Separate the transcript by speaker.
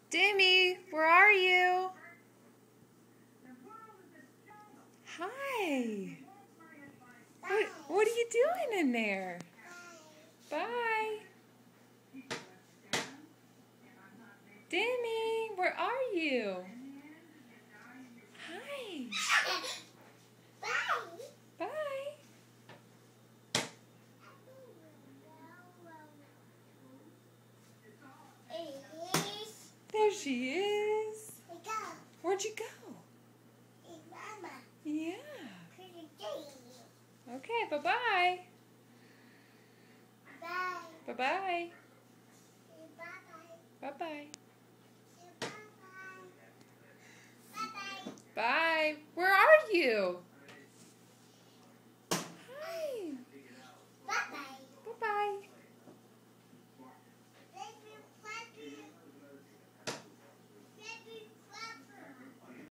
Speaker 1: Demi, where are you? Hi. What are you doing in there? Bye. Demi, where are you? Hi. Bye. There she is. Where'd you go? Yeah. Okay, bye-bye. Bye-bye. Bye-bye. Bye. Where are you?